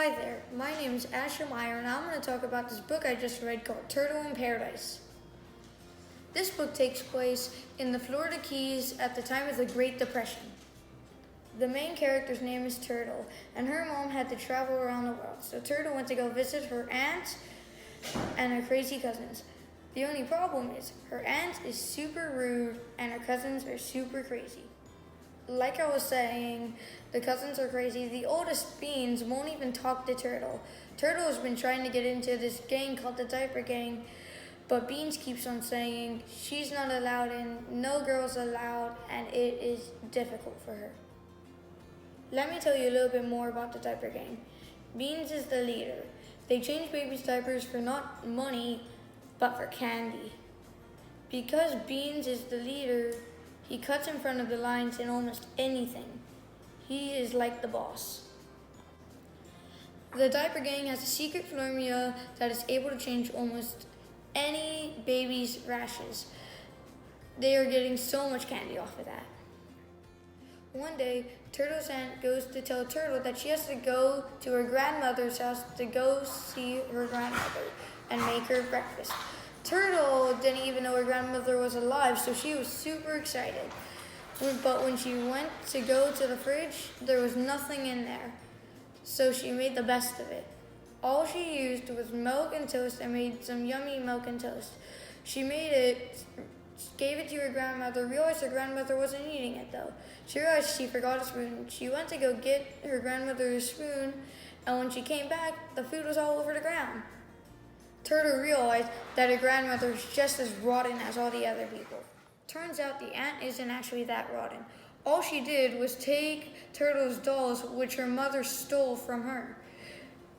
Hi there, my name is Meyer, and I'm going to talk about this book I just read called Turtle in Paradise. This book takes place in the Florida Keys at the time of the Great Depression. The main character's name is Turtle, and her mom had to travel around the world, so Turtle went to go visit her aunt and her crazy cousins. The only problem is, her aunt is super rude and her cousins are super crazy. Like I was saying, the cousins are crazy. The oldest, Beans, won't even talk to Turtle. Turtle has been trying to get into this gang called the Diaper Gang, but Beans keeps on saying she's not allowed in, no girls allowed, and it is difficult for her. Let me tell you a little bit more about the Diaper Gang. Beans is the leader. They change babies' diapers for not money, but for candy. Because Beans is the leader, he cuts in front of the lines in almost anything. He is like the boss. The Diaper Gang has a secret formula that is able to change almost any baby's rashes. They are getting so much candy off of that. One day, Turtle's aunt goes to tell Turtle that she has to go to her grandmother's house to go see her grandmother and make her breakfast. Turtle didn't even know her grandmother was alive, so she was super excited. But when she went to go to the fridge, there was nothing in there. So she made the best of it. All she used was milk and toast and made some yummy milk and toast. She made it, gave it to her grandmother, realized her grandmother wasn't eating it though. She realized she forgot a spoon. She went to go get her grandmother's spoon, and when she came back, the food was all over the ground. Turtle realized that her grandmother was just as rotten as all the other people. Turns out the aunt isn't actually that rotten. All she did was take Turtle's dolls, which her mother stole from her,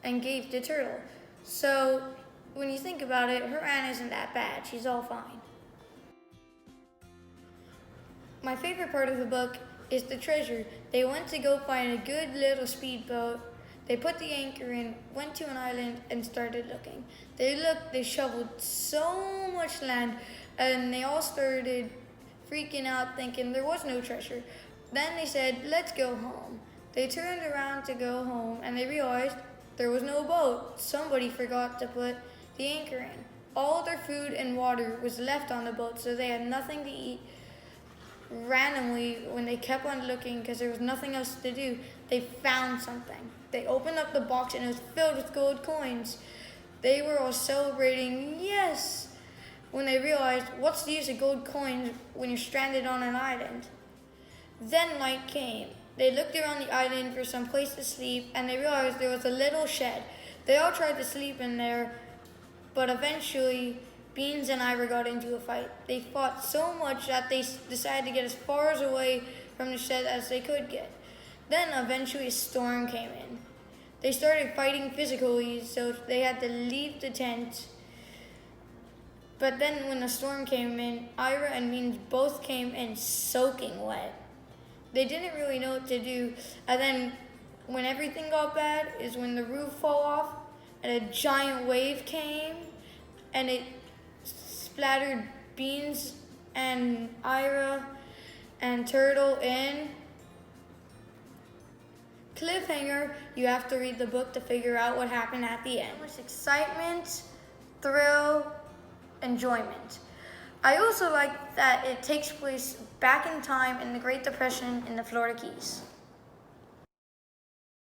and gave to Turtle. So, when you think about it, her aunt isn't that bad. She's all fine. My favorite part of the book is the treasure. They went to go find a good little speedboat. They put the anchor in, went to an island, and started looking. They shoveled so much land, and they all started freaking out thinking there was no treasure. Then they said, let's go home. They turned around to go home, and they realized there was no boat. Somebody forgot to put the anchor in. All their food and water was left on the boat, so they had nothing to eat. Randomly, when they kept on looking because there was nothing else to do, they found something. They opened up the box and it was filled with gold coins. They were all celebrating, yes, when they realized what's the use of gold coins when you're stranded on an island. Then night came. They looked around the island for some place to sleep, and they realized there was a little shed. They all tried to sleep in there, but eventually Beans and Ira got into a fight. They fought so much that they decided to get as far away from the shed as they could get. Then eventually a storm came in. They started fighting physically, so they had to leave the tent. But then when the storm came in, Ira and Beans both came in soaking wet. They didn't really know what to do. And then when everything got bad is when the roof fell off and a giant wave came and it splattered Beans and Ira and Turtle in. Cliffhanger, you have to read the book to figure out what happened at the end. Much excitement, thrill, enjoyment. I also like that it takes place back in time in the Great Depression in the Florida Keys.